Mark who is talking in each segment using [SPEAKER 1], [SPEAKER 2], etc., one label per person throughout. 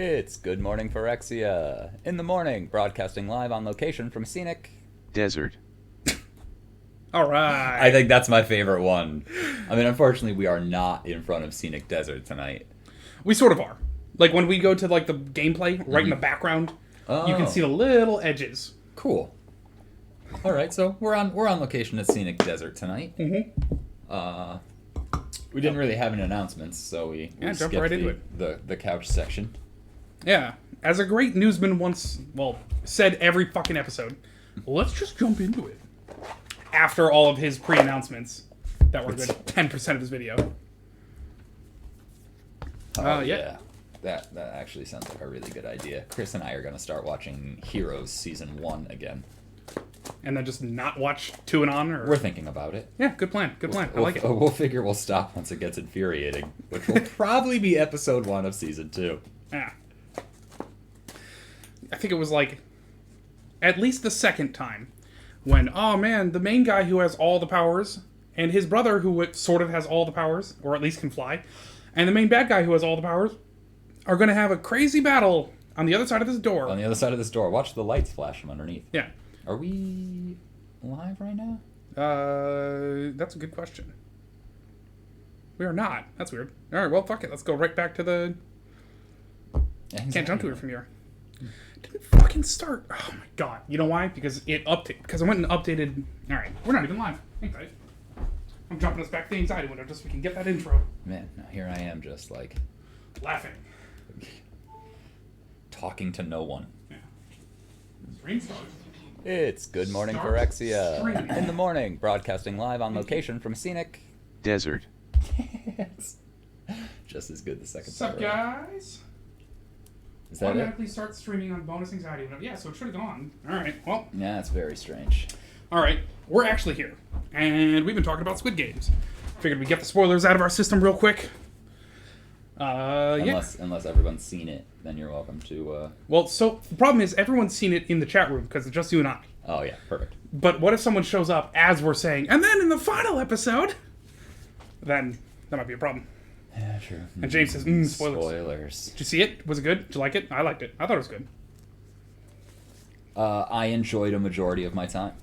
[SPEAKER 1] It's Good Morning Phyrexia. In the morning, broadcasting live on location from scenic
[SPEAKER 2] Desert.
[SPEAKER 3] All right.
[SPEAKER 1] I think that's my favorite one. I mean, unfortunately, we are not in front of scenic desert tonight.
[SPEAKER 3] We sort of are. Like when we go to like the gameplay, right in the background, you can see the little edges.
[SPEAKER 1] Cool. All right, so we're on location at scenic desert tonight. We didn't really have any announcements, so we
[SPEAKER 3] jumped
[SPEAKER 1] skipped
[SPEAKER 3] right into it.
[SPEAKER 1] the couch section.
[SPEAKER 3] Yeah. As a great newsman once, said every fucking episode, let's just jump into it. After all of his pre-announcements that were good 10% of his video. Yeah.
[SPEAKER 1] That actually sounds like a really good idea. Chris and I are going to start watching Heroes Season 1 again.
[SPEAKER 3] And then just not watch 2 and on? Or...
[SPEAKER 1] We're thinking about it.
[SPEAKER 3] Yeah, good plan. Good plan. I like it.
[SPEAKER 1] We'll figure we'll stop once it gets infuriating, which will probably be episode 1 of Season 2.
[SPEAKER 3] Yeah. I think it was like at least the second time when, oh man, the main guy who has all the powers and his brother who sort of has all the powers, or at least can fly, and the main bad guy who has all the powers are going to have a crazy battle on the other side of this door.
[SPEAKER 1] On the other side of this door. Watch the lights flash from underneath.
[SPEAKER 3] Yeah.
[SPEAKER 1] Are we live right now?
[SPEAKER 3] That's a good question. We are not. That's weird. All right, well, fuck it. Let's go right back to the... Can't jump to it from here. Didn't fucking start. Oh my god. You know why? Because it updated. Because I went and updated. All right, we're not even live. Hang tight. I'm jumping us back to the anxiety window just so we can get that intro.
[SPEAKER 1] Man, now here I am just like
[SPEAKER 3] Laughing.
[SPEAKER 1] talking to no one.
[SPEAKER 3] Yeah. Stream starts.
[SPEAKER 1] It's Good Morning
[SPEAKER 3] Start
[SPEAKER 1] Phyrexia.
[SPEAKER 3] streaming.
[SPEAKER 1] In the morning, broadcasting live on location from scenic
[SPEAKER 2] Desert.
[SPEAKER 1] Yes. Just as good the second
[SPEAKER 3] What's up,
[SPEAKER 1] time.
[SPEAKER 3] guys?
[SPEAKER 1] Is that it?
[SPEAKER 3] Automatically start streaming on bonus anxiety window. Yeah, so it should have gone. All right, well.
[SPEAKER 1] Yeah, that's very strange.
[SPEAKER 3] All right, we're actually here, and we've been talking about Squid Games. Figured we'd get the spoilers out of our system real quick. Yeah.
[SPEAKER 1] Unless everyone's seen it, then you're welcome to.
[SPEAKER 3] Well, so the problem is everyone's seen it in the chat room because it's just you and I.
[SPEAKER 1] Oh yeah, perfect.
[SPEAKER 3] But what if someone shows up as we're saying, and then in the final episode? Then that might be a problem.
[SPEAKER 1] Yeah, true.
[SPEAKER 3] And James says, spoilers.
[SPEAKER 1] Spoilers.
[SPEAKER 3] Did you see it? Was it good? Did you like it? I liked it. I thought it was good.
[SPEAKER 1] I enjoyed a majority of my time.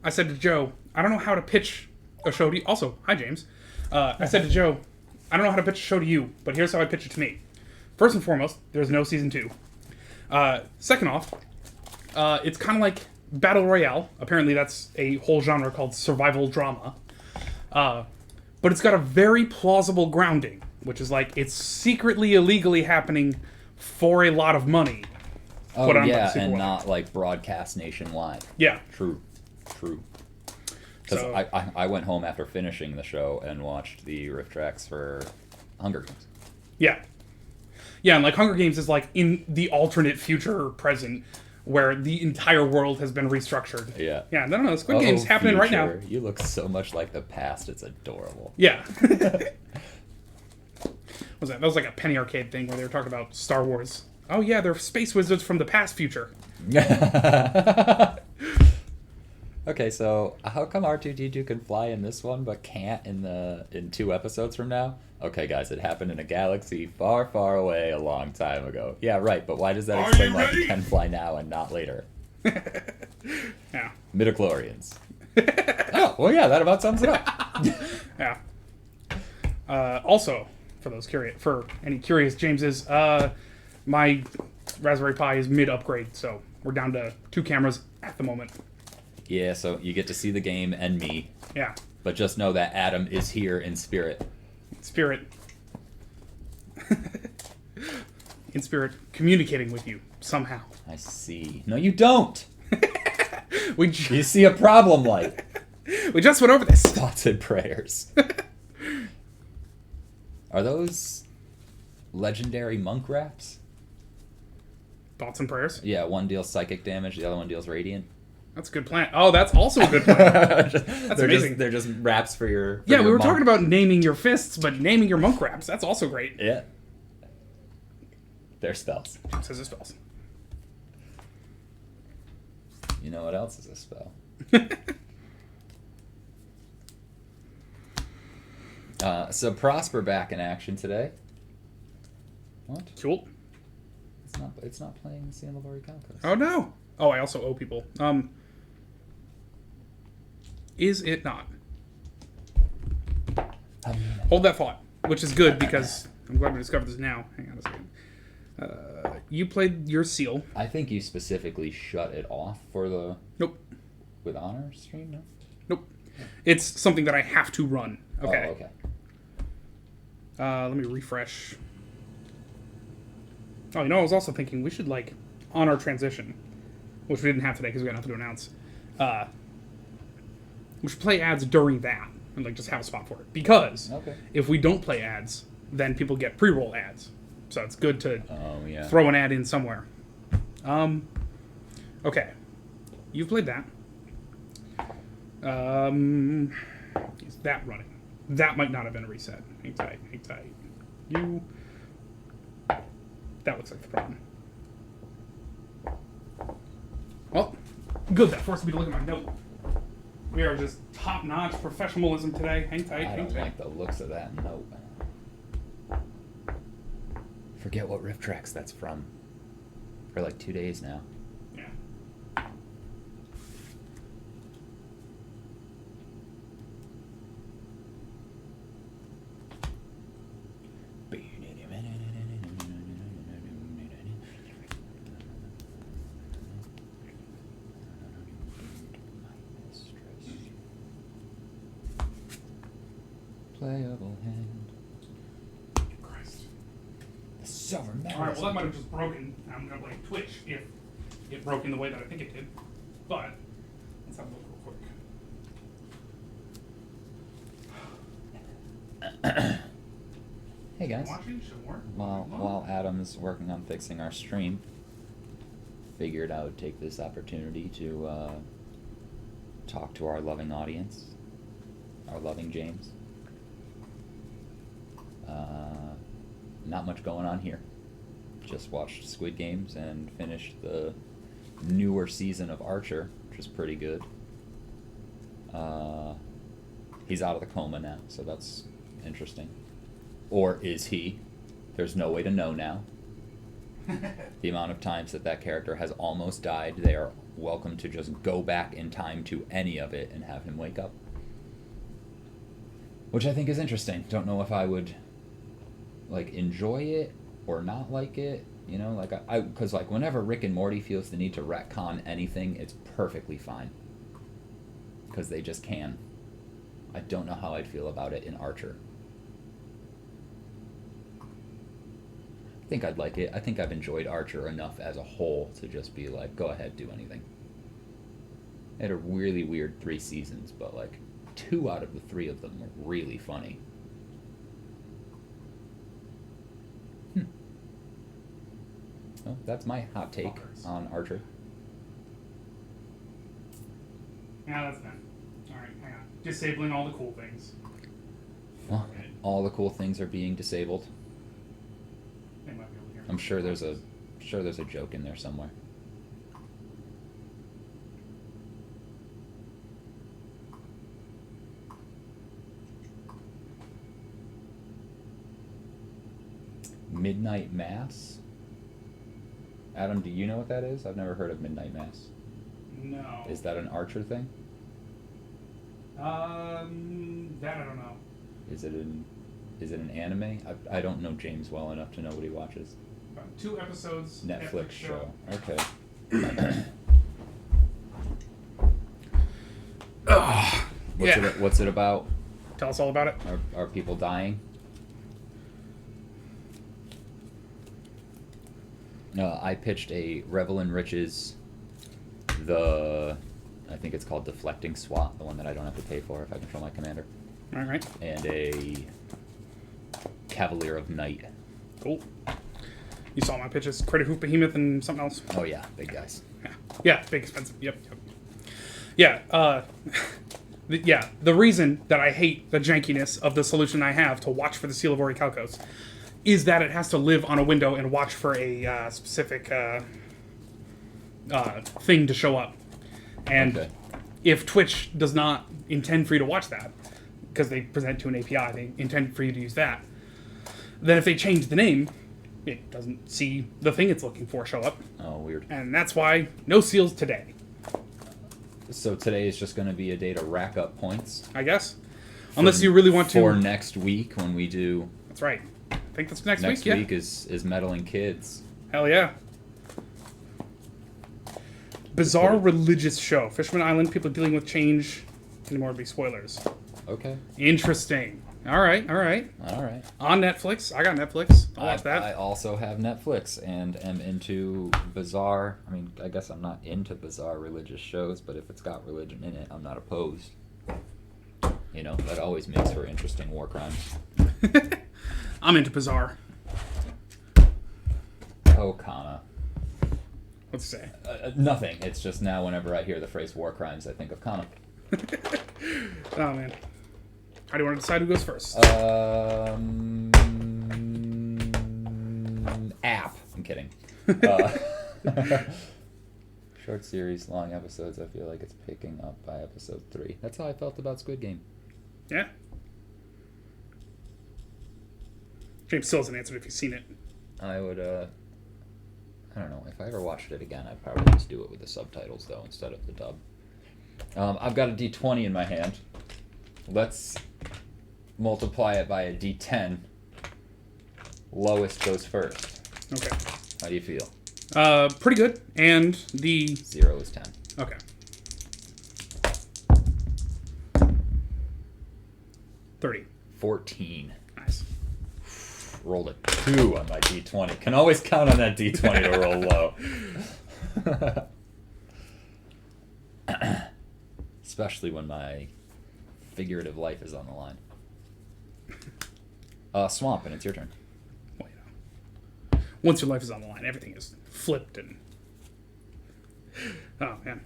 [SPEAKER 3] I said to Joe, I don't know how to pitch a show to you. Also, hi, James. I said to Joe, I don't know how to pitch a show to you, but here's how I pitch it to me. First and foremost, there's no season 2. Second off, it's kind of like Battle Royale. Apparently that's a whole genre called survival drama. But it's got a very plausible grounding, which is like it's secretly illegally happening for a lot of money.
[SPEAKER 1] Oh yeah, and not like broadcast nationwide.
[SPEAKER 3] Yeah.
[SPEAKER 1] True. Because
[SPEAKER 3] So,
[SPEAKER 1] I went home after finishing the show and watched the riff tracks for Hunger Games.
[SPEAKER 3] yeah. Yeah, and like Hunger Games is like in the alternate future or present where the entire world has been restructured.
[SPEAKER 1] Yeah.
[SPEAKER 3] Yeah, no, Squid Game's happening right now.
[SPEAKER 1] Future. You look so much like the past. It's adorable.
[SPEAKER 3] Yeah. What was that? That was like a Penny Arcade thing where they were talking about Star Wars. Oh yeah, they're space wizards from the past future.
[SPEAKER 1] Okay, so how come R2-D2 can fly in this one but can't in 2 episodes from now? Okay, guys, it happened in a galaxy far, far away a long time ago. Yeah, right, but why does that explain why he can fly now and not later?
[SPEAKER 3] Yeah.
[SPEAKER 1] Midichlorians. Oh, well, yeah, that about sums it up.
[SPEAKER 3] Yeah. Also, for those curious, for any curious Jameses, my Raspberry Pi is mid-upgrade, so we're down to 2 cameras at the moment.
[SPEAKER 1] Yeah, so you get to see the game and me,
[SPEAKER 3] Yeah.
[SPEAKER 1] but just know that Adam is here in spirit.
[SPEAKER 3] Spirit. In spirit, communicating with you somehow.
[SPEAKER 1] I see. No, you don't!
[SPEAKER 3] We
[SPEAKER 1] You see a problem light.
[SPEAKER 3] we just went over this.
[SPEAKER 1] Thoughts and prayers. Are those legendary monk wraps?
[SPEAKER 3] Thoughts and prayers.
[SPEAKER 1] Yeah, one deals psychic damage, the other one deals radiant.
[SPEAKER 3] That's a good plan. Oh, that's also a good plan. That's amazing.
[SPEAKER 1] They're just wraps for your.
[SPEAKER 3] Yeah, we were talking about naming your fists, but naming your monk wraps. That's also great.
[SPEAKER 1] Yeah. They're spells.
[SPEAKER 3] Says it spells.
[SPEAKER 1] You know what else is a spell? So Prosper back in action today. What?
[SPEAKER 3] Cool.
[SPEAKER 1] It's not playing Seal of Orichalcos.
[SPEAKER 3] Oh no! Oh, I also owe people. Is it not?
[SPEAKER 1] I mean,
[SPEAKER 3] Hold that thought, which is good because I'm glad we discovered this now. Hang on a second. You played your seal.
[SPEAKER 1] I think you specifically shut it off for the
[SPEAKER 3] Nope.
[SPEAKER 1] with honor stream. No.
[SPEAKER 3] Nope. It's something that I have to run. Okay.
[SPEAKER 1] Oh, okay.
[SPEAKER 3] Let me refresh. Oh, I was also thinking we should, on our transition, which we didn't have today because we got nothing to announce, we should play ads during that and, just have a spot for it. Because if we don't play ads, then people get pre-roll ads. So it's good to throw an ad in somewhere. Okay. You've played that. Is that running? That might not have been a reset. Hang tight. You... That looks like the problem. Well, good. That forced me to look at my note. We are just top-notch professionalism today. Hang tight.
[SPEAKER 1] I don't like the looks of that note. Forget what riff tracks that's from. For 2 days now.
[SPEAKER 3] Yeah.
[SPEAKER 1] Playable hand.
[SPEAKER 3] Christ.
[SPEAKER 1] The silver medal.
[SPEAKER 3] Alright, well that might have just broken. I'm going to blame Twitch if it broke in the way that I think it did. But, let's have a look real quick.
[SPEAKER 1] Hey guys.
[SPEAKER 3] Watching should work.
[SPEAKER 1] While Adam's working on fixing our stream, figured I would take this opportunity to talk to our loving audience, our loving James. Not much going on here. Just watched Squid Games and finished the newer season of Archer, which is pretty good. He's out of the coma now, so that's interesting. Or is he? There's no way to know now. The amount of times that character has almost died, they are welcome to just go back in time to any of it and have him wake up. Which I think is interesting. Don't know if I would enjoy it or not like it, because whenever Rick and Morty feels the need to retcon anything, it's perfectly fine. Because they just can. I don't know how I'd feel about it in Archer. I think I'd like it. I think I've enjoyed Archer enough as a whole to just be go ahead, do anything. It had a really weird 3 seasons, but 2 out of the 3 of them were really funny. Well, that's my hot take on Archer.
[SPEAKER 3] Yeah, that's done. Alright, hang on. Disabling all the cool things.
[SPEAKER 1] Well, all the cool things are being disabled.
[SPEAKER 3] They might be able to hear me.
[SPEAKER 1] I'm sure there's a joke in there somewhere. Midnight Mass? Adam, do you know what that is? I've never heard of Midnight Mass.
[SPEAKER 3] No.
[SPEAKER 1] Is that an Archer thing?
[SPEAKER 3] That I don't know.
[SPEAKER 1] Is it an anime? I don't know James well enough to know what he watches.
[SPEAKER 3] About 2 episodes.
[SPEAKER 1] Netflix show. Okay. What's it about?
[SPEAKER 3] Tell us all about it.
[SPEAKER 1] Are people dying? I pitched a Revel in Riches, I think it's called Deflecting SWAT, the one that I don't have to pay for if I control my commander.
[SPEAKER 3] Alright.
[SPEAKER 1] And a Cavalier of Night.
[SPEAKER 3] Cool. You saw my pitches. Credit Hoof Behemoth and something else.
[SPEAKER 1] Oh yeah, big guys.
[SPEAKER 3] Yeah, big expensive. Yep. Yeah, the reason that I hate the jankiness of the solution I have to watch for the Seal of Orichalcos is that it has to live on a window and watch for a specific thing to show up. And if Twitch does not intend for you to watch that, because they present to an API, they intend for you to use that, then if they change the name, it doesn't see the thing it's looking for show up.
[SPEAKER 1] Oh, weird.
[SPEAKER 3] And that's why no seals today,
[SPEAKER 1] So today is just going to be a day to rack up points.
[SPEAKER 3] I guess. Unless you really want to.
[SPEAKER 1] For next week when we do.
[SPEAKER 3] That's right. I think that's next week,
[SPEAKER 1] Next week is meddling kids.
[SPEAKER 3] Hell yeah. Bizarre religious show. Fisherman Island, people dealing with change. Anymore would be spoilers.
[SPEAKER 1] Okay.
[SPEAKER 3] Interesting. All right.
[SPEAKER 1] All right.
[SPEAKER 3] On Netflix. I got Netflix. I'll watch that.
[SPEAKER 1] I also have Netflix and am into bizarre. I mean, I guess I'm not into bizarre religious shows, but if it's got religion in it, I'm not opposed. You know, that always makes for interesting war crimes.
[SPEAKER 3] I'm into bizarre.
[SPEAKER 1] Oh, Kana.
[SPEAKER 3] What's it say?
[SPEAKER 1] Nothing. It's just now whenever I hear the phrase war crimes, I think of Kana.
[SPEAKER 3] Oh, man. How do you want to decide who goes first?
[SPEAKER 1] App. I'm kidding. Short series, long episodes. I feel like it's picking up by episode 3. That's how I felt about Squid Game.
[SPEAKER 3] Yeah. James still hasn't answered if he's seen it.
[SPEAKER 1] I would, I don't know. If I ever watched it again, I'd probably just do it with the subtitles, though, instead of the dub. I've got a D20 in my hand. Let's multiply it by a D10. Lowest goes first.
[SPEAKER 3] Okay.
[SPEAKER 1] How do you feel?
[SPEAKER 3] Pretty good. And the...
[SPEAKER 1] 0 is 10.
[SPEAKER 3] Okay. 30.
[SPEAKER 1] 14.
[SPEAKER 3] Nice.
[SPEAKER 1] Rolled a 2 on my D20. Can always count on that D20 to roll low. Especially when my figurative life is on the line. Swamp, and it's your turn.
[SPEAKER 3] Well, you know. Once your life is on the line, everything is flipped and... Oh, man.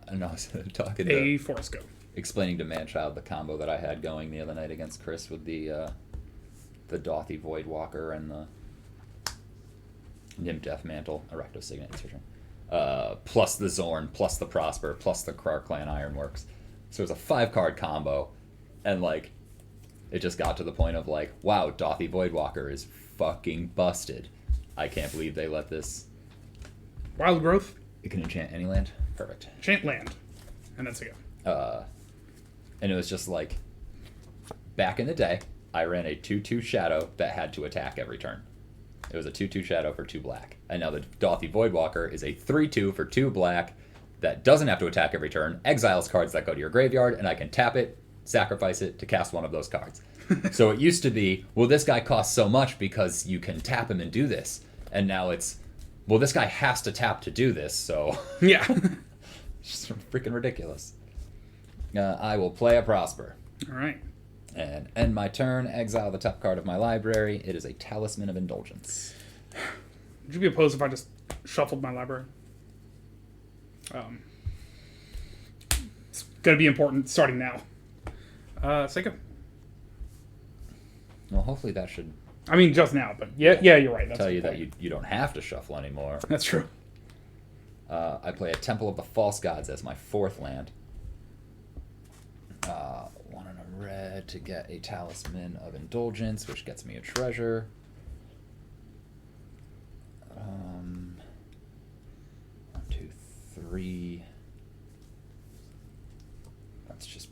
[SPEAKER 1] And I was talking
[SPEAKER 3] A
[SPEAKER 1] to...
[SPEAKER 3] Forest Go.
[SPEAKER 1] Explaining to Manchild the combo that I had going the other night against Chris with the Dothy Voidwalker and the Nim Death Mantle, Erecto Signet, it's your turn. Plus the Zorn, plus the Prosper, plus the Clan Ironworks. So it was a 5-card combo, and like, it just got to the point of like, wow, Dothy Voidwalker is fucking busted. I can't believe they let this...
[SPEAKER 3] Wild Growth.
[SPEAKER 1] It can enchant any land? Perfect.
[SPEAKER 3] Enchant land. And that's a go.
[SPEAKER 1] And it was just like, back in the day, I ran a 2/2 shadow that had to attack every turn. It was a 2/2 shadow for 2 black. And now the Dothy Voidwalker is a 3/2 for 2 black that doesn't have to attack every turn, exiles cards that go to your graveyard, and I can tap it, sacrifice it to cast one of those cards. So it used to be, well, this guy costs so much because you can tap him and do this. And now it's, well, this guy has to tap to do this, so...
[SPEAKER 3] Yeah.
[SPEAKER 1] It's just freaking ridiculous. I will play a Prosper.
[SPEAKER 3] All right.
[SPEAKER 1] And end my turn, exile the top card of my library. It is a Talisman of Indulgence.
[SPEAKER 3] Would you be opposed if I just shuffled my library? It's going to be important starting now. Seiko.
[SPEAKER 1] Well, hopefully that should
[SPEAKER 3] I mean, just now, but yeah, you're right. That's
[SPEAKER 1] tell
[SPEAKER 3] a
[SPEAKER 1] you
[SPEAKER 3] good
[SPEAKER 1] that
[SPEAKER 3] point.
[SPEAKER 1] you don't have to shuffle anymore.
[SPEAKER 3] That's true.
[SPEAKER 1] I play a Temple of the False Gods as my 4th land. 1 and a red to get a Talisman of Indulgence, which gets me a treasure. 1, 2, 3. Let's just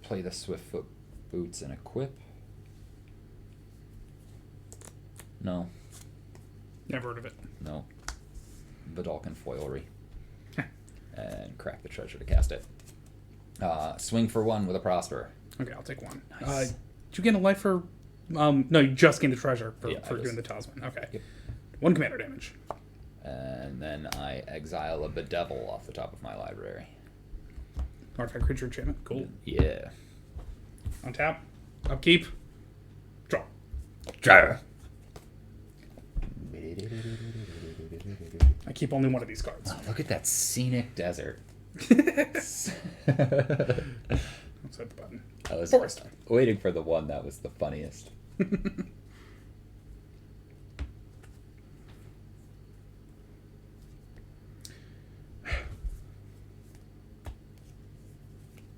[SPEAKER 1] play the Swiftfoot Boots and equip. No.
[SPEAKER 3] Never heard of it.
[SPEAKER 1] No. Vidalcan Foilery. And crack the treasure to cast it. Swing for 1 with a Prosper.
[SPEAKER 3] Okay, I'll take 1.
[SPEAKER 1] Nice.
[SPEAKER 3] Did you gain a life for... no, you just gained the treasure for
[SPEAKER 1] Yeah,
[SPEAKER 3] doing the talisman. Okay.
[SPEAKER 1] Yep.
[SPEAKER 3] 1 commander damage.
[SPEAKER 1] And then I exile a Bedevil off the top of my library.
[SPEAKER 3] Artifact creature enchantment. Cool.
[SPEAKER 1] Yeah.
[SPEAKER 3] Untap. Upkeep. Draw.
[SPEAKER 1] Draw.
[SPEAKER 3] I keep only one of these cards.
[SPEAKER 1] Oh, look at that scenic desert.
[SPEAKER 3] Let's hit the button.
[SPEAKER 1] I was
[SPEAKER 3] Forest.
[SPEAKER 1] waiting for the one that was the funniest.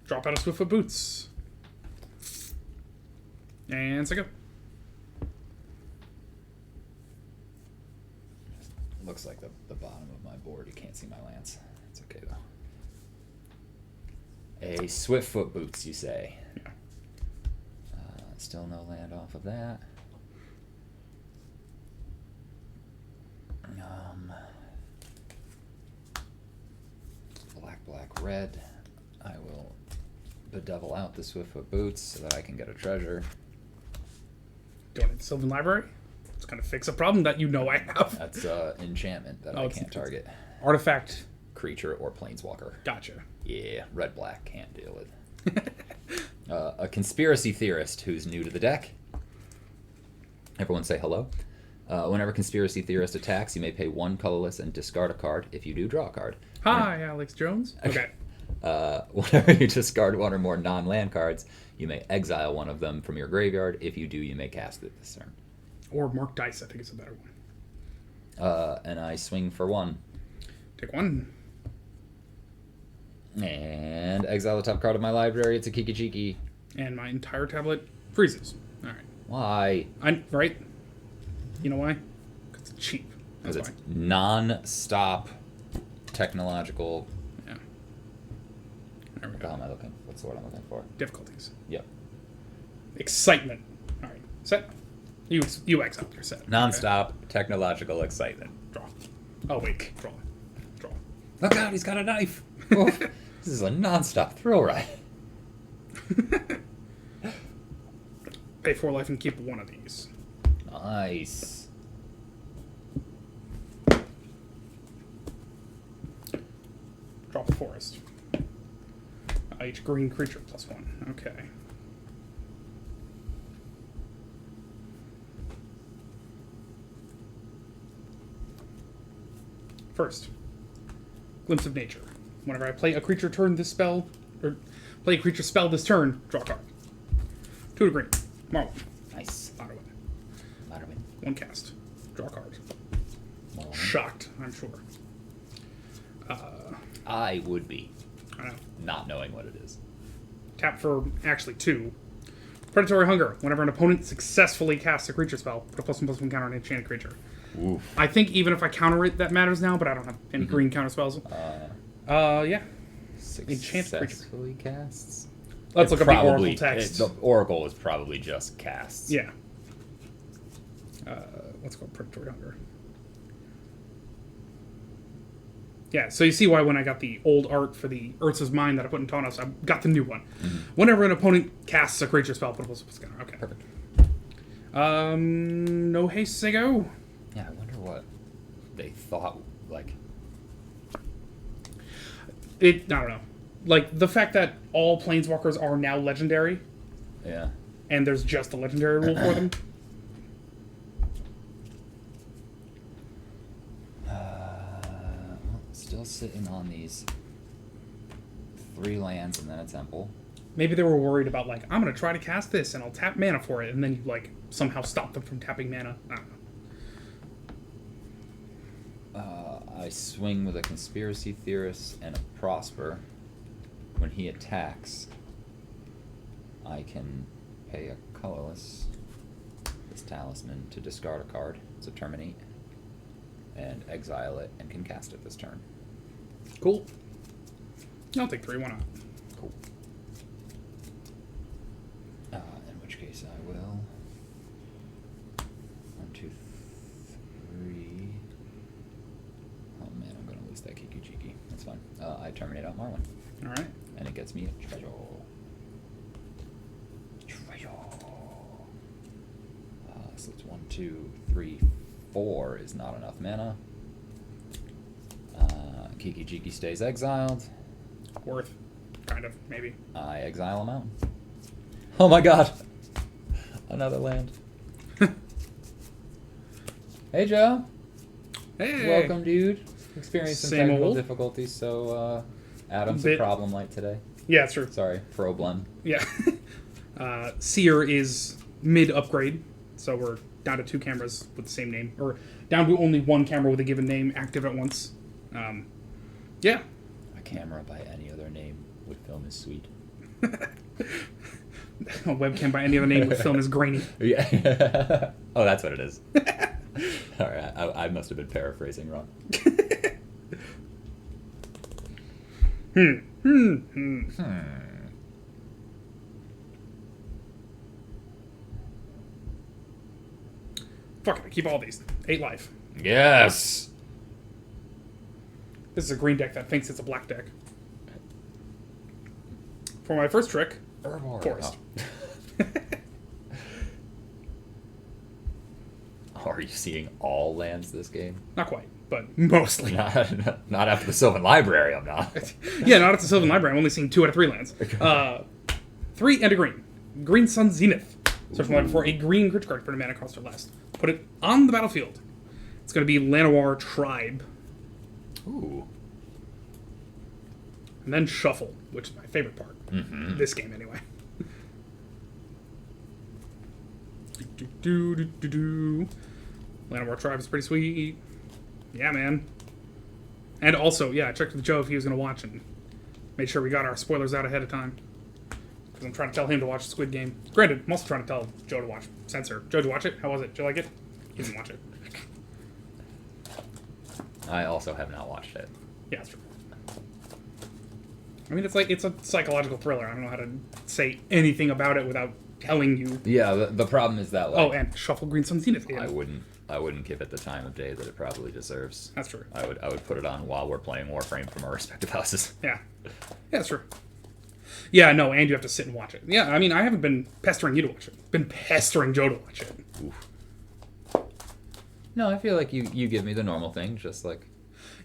[SPEAKER 3] Draw Drop out of Swiftfoot Boots. And Psycho.
[SPEAKER 1] Looks like the bottom of my board. You can't see my lance. It's okay though. A Swiftfoot Boots, you say?
[SPEAKER 3] Yeah.
[SPEAKER 1] Still no land off of that. Black, red. I will bedevil out the Swiftfoot Boots so that I can get a treasure.
[SPEAKER 3] Donate the Sylvan Library. It's going to fix a problem that you know I have.
[SPEAKER 1] That's enchantment that I can't target.
[SPEAKER 3] Artifact.
[SPEAKER 1] Creature or planeswalker.
[SPEAKER 3] Gotcha.
[SPEAKER 1] Yeah, red-black, can't deal with. A conspiracy theorist who's new to the deck. Everyone say hello. Whenever conspiracy theorist attacks, you may pay 1 colorless and discard a card. If you do, draw a card.
[SPEAKER 3] Hi, Alex Jones. Okay.
[SPEAKER 1] Whenever you discard 1 or more non-land cards, you may exile 1 of them from your graveyard. If you do, you may cast it this turn.
[SPEAKER 3] Or Mark Dice, I think is a better one.
[SPEAKER 1] And I swing for 1.
[SPEAKER 3] Take 1.
[SPEAKER 1] And exile the top card of my library. It's a Kiki-Jiki.
[SPEAKER 3] And my entire tablet freezes. All right.
[SPEAKER 1] Why?
[SPEAKER 3] Right? You know why? Because it's cheap.
[SPEAKER 1] Because it's non-stop technological.
[SPEAKER 3] Yeah. There we
[SPEAKER 1] What
[SPEAKER 3] go.
[SPEAKER 1] am I looking? What's the word I'm looking for?
[SPEAKER 3] Difficulties.
[SPEAKER 1] Yep.
[SPEAKER 3] Excitement. All right. Set. You exiled your set.
[SPEAKER 1] Non-stop technological excitement.
[SPEAKER 3] Draw. Oh, wait. Draw.
[SPEAKER 1] Look out, he's got a knife. Oh, this is a non-stop thrill ride.
[SPEAKER 3] Pay 4 life and keep 1 of these.
[SPEAKER 1] Nice.
[SPEAKER 3] Drop a forest. Each green creature +1. Okay. First, Glimpse of Nature. Whenever I play a creature turn this spell, or play a creature spell this turn, draw a card. 2 to green. Marlin.
[SPEAKER 1] Nice.
[SPEAKER 3] Ladderwin. 1 cast. Draw a card.
[SPEAKER 1] Marlin.
[SPEAKER 3] Shocked, I'm sure.
[SPEAKER 1] I would be.
[SPEAKER 3] I know.
[SPEAKER 1] Not knowing what it is.
[SPEAKER 3] Tap for actually 2. Predatory Hunger. Whenever an opponent successfully casts a creature spell, put a +1/+1 counter on an enchanted creature.
[SPEAKER 1] Oof.
[SPEAKER 3] I think even if I counter it, that matters now, but I don't have any green counter spells. Yeah.
[SPEAKER 1] Successfully casts?
[SPEAKER 3] Let's look up the Oracle text.
[SPEAKER 1] The Oracle is probably just casts.
[SPEAKER 3] Yeah. Let's go Predatory Hunger. Yeah, so you see why when I got the old art for the Urza's Mind that I put in Taunos, I got the new one. Whenever an opponent casts a creature spell, put a +1/+1 counter. Okay.
[SPEAKER 1] Perfect.
[SPEAKER 3] No haste, they go.
[SPEAKER 1] Yeah, I wonder what they thought, like...
[SPEAKER 3] I don't know. Like, the fact that all Planeswalkers are now legendary,
[SPEAKER 1] Yeah.
[SPEAKER 3] and there's just a legendary rule for them.
[SPEAKER 1] Still sitting on these 3 lands and then a temple.
[SPEAKER 3] Maybe they were worried about, like, I'm going to try to cast this, and I'll tap mana for it, and then you, like, somehow stop them from tapping mana. I don't know.
[SPEAKER 1] I swing with a Conspiracy Theorist and a Prosper. When he attacks, I can pay a colorless, this Talisman, to discard a card. It's a Terminate. And exile it and can cast it this turn.
[SPEAKER 3] Cool. I'll take 3, why not?
[SPEAKER 1] Cool. In which case I will... 1, 2, 3... Oh man, I'm going to lose that Kiki-Jiki. That's fine. I terminate out Marwyn.
[SPEAKER 3] Alright.
[SPEAKER 1] And it gets me a treasure. Treasure. So it's 1, 2, 3, 4 is not enough mana. Kiki-Jiki stays exiled.
[SPEAKER 3] Worth. Kind of, maybe.
[SPEAKER 1] I exile him out. Oh my god! Another land. Hey Joe!
[SPEAKER 3] Hey!
[SPEAKER 1] Welcome, dude. Experiencing
[SPEAKER 3] Same
[SPEAKER 1] technical
[SPEAKER 3] old.
[SPEAKER 1] difficulties, so Adam's a
[SPEAKER 3] Bit.
[SPEAKER 1] problem light today.
[SPEAKER 3] Yeah, it's true.
[SPEAKER 1] Sorry, Problem.
[SPEAKER 3] Yeah. Seer is mid-upgrade, so we're down to 2 cameras with the same name. Or down to only 1 camera with a given name active at once. Yeah.
[SPEAKER 1] A camera by any other name would film as sweet.
[SPEAKER 3] A webcam by any other name would film is grainy.
[SPEAKER 1] Yeah. Oh, that's what it is. All right, I must have been paraphrasing wrong.
[SPEAKER 3] Fuck it, I keep all these. 8 life.
[SPEAKER 1] Yes.
[SPEAKER 3] This is a green deck that thinks it's a black deck. For my first trick, Forest.
[SPEAKER 1] Are you seeing all lands this game?
[SPEAKER 3] Not quite, but mostly.
[SPEAKER 1] Not after the Sylvan Library, I'm not.
[SPEAKER 3] Yeah, not at the Sylvan Library. I'm only seeing 2 out of 3 lands. 3 and a green. Green Sun Zenith. Search from life for a green creature card for a mana cost or less. Put it on the battlefield. It's going to be Llanowar Tribe.
[SPEAKER 1] Ooh.
[SPEAKER 3] And then Shuffle, which is my favorite part.
[SPEAKER 1] Mm-hmm.
[SPEAKER 3] This game, anyway. Do. Llanowar Tribe is pretty sweet. Yeah, man. And also, yeah, I checked with Joe if he was going to watch and made sure we got our spoilers out ahead of time. Because I'm trying to tell him to watch Squid Game. Granted, I'm also trying to tell Joe to watch Censor. Joe, did you watch it? How was it? Did you like it? He didn't watch it.
[SPEAKER 1] I also have not watched it.
[SPEAKER 3] Yeah, that's true. I mean, it's a psychological thriller. I don't know how to say anything about it without telling you.
[SPEAKER 1] Yeah, the problem is that, like...
[SPEAKER 3] Oh, and Shuffle Green Sun Zenith.
[SPEAKER 1] I wouldn't give it the time of day that it probably deserves.
[SPEAKER 3] That's true.
[SPEAKER 1] I would put it on while we're playing Warframe from our respective houses.
[SPEAKER 3] Yeah. Yeah, that's true. Yeah, no, and you have to sit and watch it. Yeah, I mean, I haven't been pestering you to watch it. Been pestering Joe to watch it.
[SPEAKER 1] Oof. No, I feel like you give me the normal thing, just like...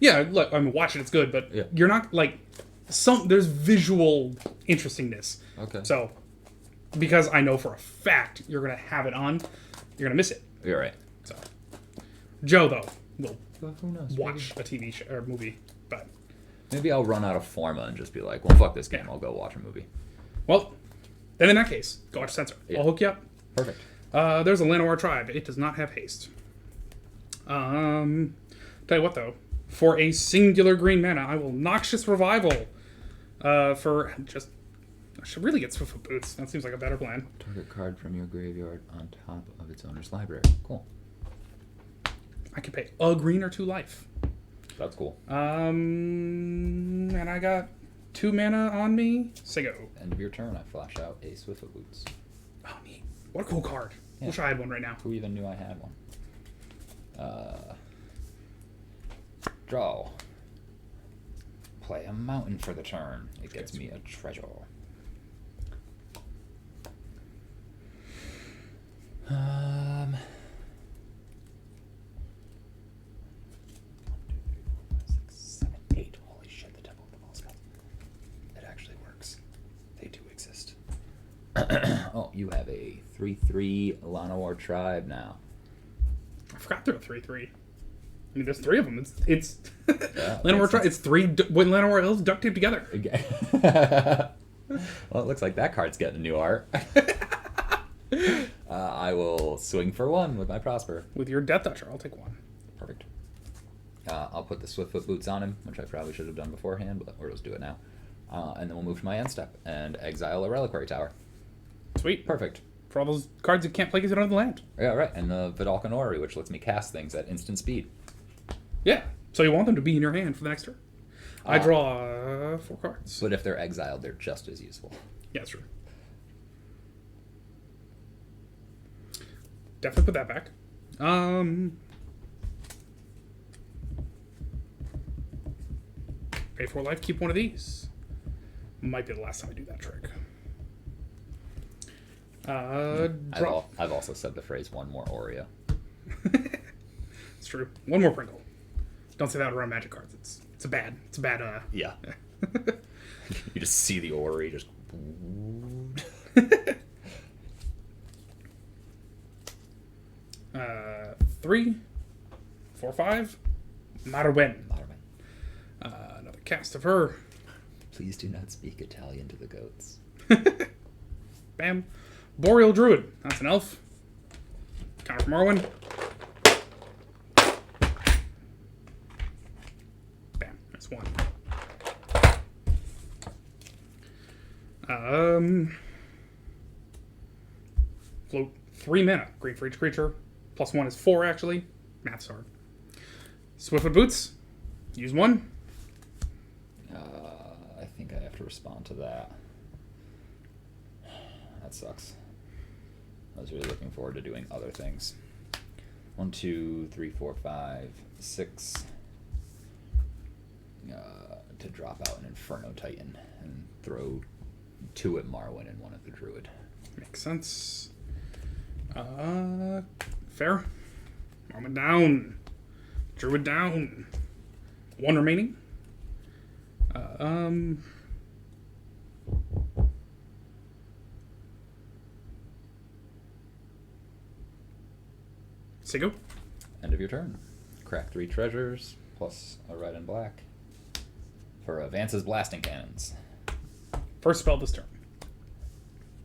[SPEAKER 3] Yeah, look, I mean, watch it, it's good, but
[SPEAKER 1] Yeah.
[SPEAKER 3] you're not, like... There's visual interestingness.
[SPEAKER 1] Okay.
[SPEAKER 3] So, because I know for a fact you're going to have it on, you're going to miss it.
[SPEAKER 1] You're right.
[SPEAKER 3] So, Joe, though, will
[SPEAKER 1] Well, who knows?
[SPEAKER 3] watch a TV show or movie, but...
[SPEAKER 1] Maybe I'll run out of Forma and just be like, well, fuck this game.
[SPEAKER 3] Yeah.
[SPEAKER 1] I'll go watch a movie.
[SPEAKER 3] Well, then in that case, go watch Censor.
[SPEAKER 1] Yeah.
[SPEAKER 3] I'll hook you up.
[SPEAKER 1] Perfect.
[SPEAKER 3] There's a Llanowar Tribe. It does not have haste. Tell you what, though. For a singular green mana, I will Noxious Revival. For just... I should really get Swiftfoot Boots. That seems like a better plan.
[SPEAKER 1] Target card from your graveyard on top of its owner's library. Cool.
[SPEAKER 3] I can pay a green or 2 life.
[SPEAKER 1] That's cool.
[SPEAKER 3] And I got 2 mana on me. Say go.
[SPEAKER 1] End of your turn, I flash out a Swiftfoot Boots.
[SPEAKER 3] Oh, neat. What a cool card.
[SPEAKER 1] Yeah.
[SPEAKER 3] Wish I had one right now.
[SPEAKER 1] Who even knew I had one? Draw. Play a mountain for the turn. It gets me a treasure. Um... 8. Holy shit, the Temple of the Ball Scouts. It actually works. They do exist. Oh, you have a 3/3 Llanowar Tribe now.
[SPEAKER 3] I forgot there were 3/3. I mean, there's 3 of them. It's
[SPEAKER 1] Yeah,
[SPEAKER 3] Llanowar Tribe. It's 3 when Llanowar Hills duct taped together.
[SPEAKER 1] Okay. Well, it looks like that card's getting new art. I will swing for 1 with my Prosper.
[SPEAKER 3] With your Death Toucher, I'll take 1.
[SPEAKER 1] Perfect. I'll put the Swiftfoot Boots on him, which I probably should have done beforehand, but we'll just do it now. And then we'll move to my end step and exile a Reliquary Tower.
[SPEAKER 3] Sweet.
[SPEAKER 1] Perfect.
[SPEAKER 3] For all those cards you can't play because you don't have the land.
[SPEAKER 1] Yeah, right. And the Vidalcan Orrery, which lets me cast things at instant speed.
[SPEAKER 3] Yeah. So you want them to be in your hand for the next turn. I draw 4 cards.
[SPEAKER 1] But if they're exiled, they're just as useful.
[SPEAKER 3] Yeah, that's true. Definitely put that back. Pay 4 life, keep 1 of these. Might be the last time I do that trick. Draw.
[SPEAKER 1] I've also said the phrase "one more Oreo."
[SPEAKER 3] It's true. 1 more Pringle. Don't say that around Magic cards. It's a bad.
[SPEAKER 1] Yeah. You just see the Orrery just.
[SPEAKER 3] 3, 4, 5. Marwen.
[SPEAKER 1] Marwen.
[SPEAKER 3] Another cast of her.
[SPEAKER 1] Please do not speak Italian to the goats.
[SPEAKER 3] Bam. Boreal Druid. That's an elf. Counter from Marwen. Bam. That's 1. Float 3 mana. Green for each creature. +1 is 4, actually. Math's hard. Swiftfoot Boots. Use 1.
[SPEAKER 1] I think I have to respond to that. That sucks. I was really looking forward to doing other things. 1, 2, 3, 4, 5, 6. To drop out an Inferno Titan and throw 2 at Marwyn and 1 at the Druid.
[SPEAKER 3] Makes sense. Fair. Marwyn down. Druid down. 1 remaining. Sigo.
[SPEAKER 1] End of your turn. Crack 3 treasures plus a red and black for Vance's Blasting Cannons.
[SPEAKER 3] First spell this turn.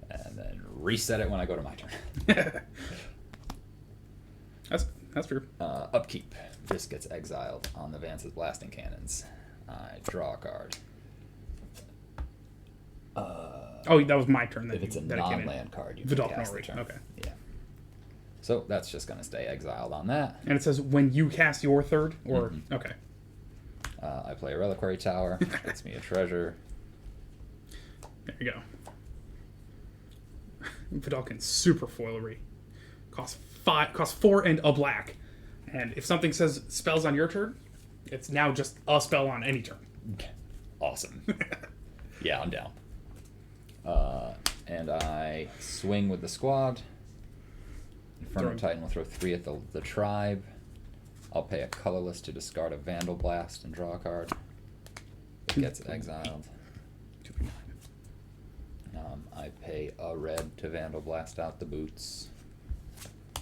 [SPEAKER 1] And then reset it when I go to my turn.
[SPEAKER 3] That's true.
[SPEAKER 1] Upkeep. This gets exiled on the Vance's Blasting Cannons. I draw a card.
[SPEAKER 3] Oh, that was my turn.
[SPEAKER 1] If it's a non-land card, you
[SPEAKER 3] the
[SPEAKER 1] can
[SPEAKER 3] Dolphin
[SPEAKER 1] cast the
[SPEAKER 3] Reach.
[SPEAKER 1] turn.
[SPEAKER 3] Okay.
[SPEAKER 1] Yeah. So that's just going to stay exiled on that.
[SPEAKER 3] And it says when you cast your third, or okay.
[SPEAKER 1] I play a Reliquary Tower. Gets me a treasure.
[SPEAKER 3] There you go. Vidalkin's super foilery. Costs 4 and a black. And if something says spells on your turn, it's now just a spell on any turn.
[SPEAKER 1] Awesome. Yeah, I'm down. And I swing with the squad. Inferno Titan will throw 3 at the tribe. I'll pay a colorless to discard a Vandal Blast and draw a card. It gets exiled. I pay a red to Vandal Blast out the boots.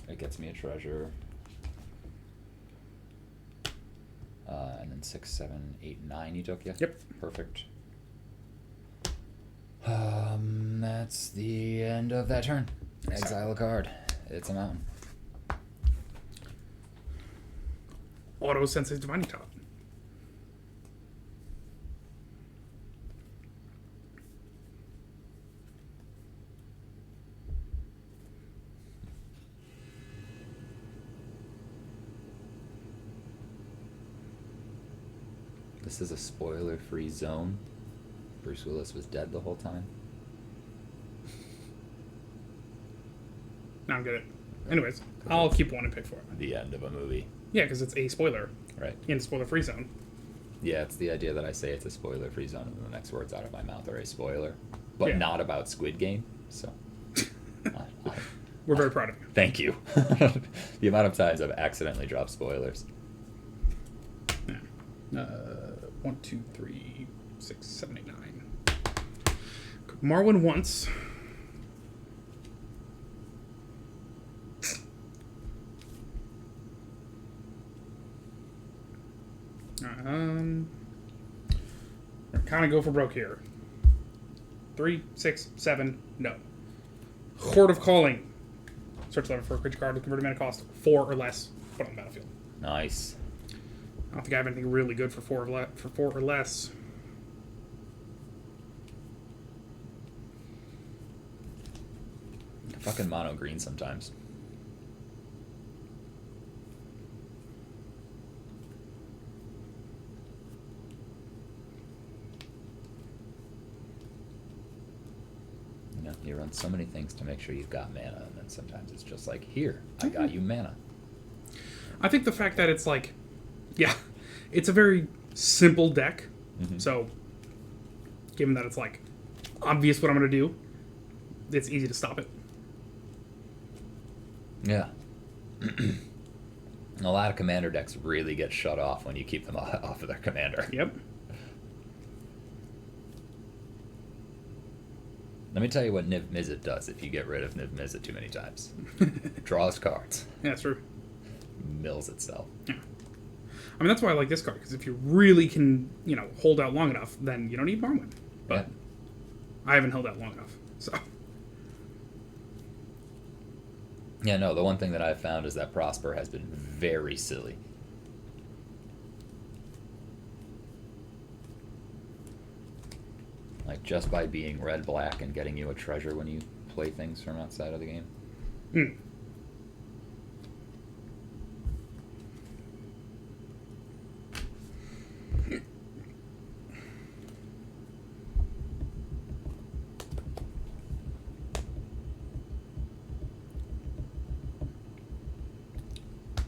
[SPEAKER 1] It gets me a treasure. And then 6, 7, 8, 9 you took, yeah?
[SPEAKER 3] Yep.
[SPEAKER 1] Perfect. That's the end of that turn. Exile a card. It's a mountain.
[SPEAKER 3] Auto Sensei's Divining Top.
[SPEAKER 1] This is a spoiler-free zone. Bruce Willis was dead the whole time.
[SPEAKER 3] Now I'm good. Anyways, I'll keep 1 and pick 4.
[SPEAKER 1] The end of a movie.
[SPEAKER 3] Yeah, because it's a spoiler
[SPEAKER 1] Right.
[SPEAKER 3] in the spoiler-free zone.
[SPEAKER 1] Yeah, it's the idea that I say it's a spoiler-free zone and the next words out of my mouth are a spoiler. But
[SPEAKER 3] Yeah.
[SPEAKER 1] not about Squid Game, so...
[SPEAKER 3] We're very proud of you.
[SPEAKER 1] Thank you. The amount of times I've accidentally dropped spoilers.
[SPEAKER 3] 1, 2, 3, 6, 7, 8, 9. Marwyn once. We're kind of go for broke here. 3, 6, 7, no. Horde of Calling. Search level for a creature card with converted mana cost 4 or less. Put on the battlefield.
[SPEAKER 1] Nice.
[SPEAKER 3] I don't think I have anything really good for 4 or less.
[SPEAKER 1] Fucking mono green sometimes. You know, you run so many things to make sure you've got mana, and then sometimes it's just like, here, I got you mana.
[SPEAKER 3] I think the fact that it's like, yeah, it's a very simple deck.
[SPEAKER 1] Mm-hmm.
[SPEAKER 3] So, given that it's like obvious what I'm going to do, it's easy to stop it.
[SPEAKER 1] Yeah. A lot of commander decks really get shut off when you keep them off of their commander.
[SPEAKER 3] Yep.
[SPEAKER 1] Let me tell you what Niv Mizzet does if you get rid of Niv Mizzet too many times. Draws cards.
[SPEAKER 3] Yeah, that's true.
[SPEAKER 1] Mills itself.
[SPEAKER 3] Yeah. I mean, that's why I like this card, because if you really can, hold out long enough, then you don't need Marwyn. But
[SPEAKER 1] Yeah.
[SPEAKER 3] I haven't held out long enough, so.
[SPEAKER 1] Yeah, no, the one thing that I've found is that Prosper has been very silly. Like, just by being red-black and getting you a treasure when you play things from outside of the game.
[SPEAKER 3] Hmm.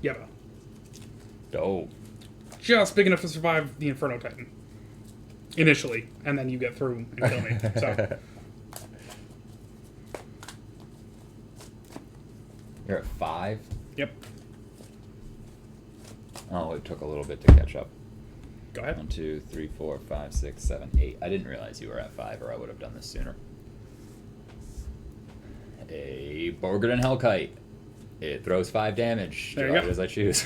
[SPEAKER 3] Yeba.
[SPEAKER 1] Dope.
[SPEAKER 3] Just big enough to survive the Inferno Titan. Initially. And then you get through and kill me. So.
[SPEAKER 1] You're at 5?
[SPEAKER 3] Yep.
[SPEAKER 1] Oh, it took a little bit to catch up.
[SPEAKER 3] Go ahead.
[SPEAKER 1] 1, 2, 3, 4, 5, 6, 7, 8. I didn't realize you were at 5, or I would have done this sooner. A Borgren Hellkite. It throws 5 damage.
[SPEAKER 3] There you go.
[SPEAKER 1] As I choose.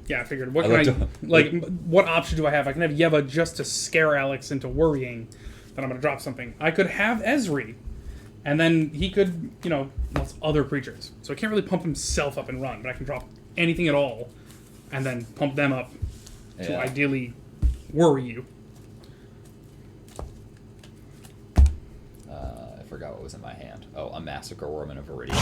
[SPEAKER 3] Yeah, I figured. What what option do I have? I can have Yeva just to scare Alex into worrying that I'm going to drop something. I could have Ezri, and then he could, lots of other creatures. So I can't really pump himself up and run, but I can drop anything at all, and then pump them up to ideally worry you.
[SPEAKER 1] I forgot what was in my hand. Oh, a Massacre Worm and a Viridian.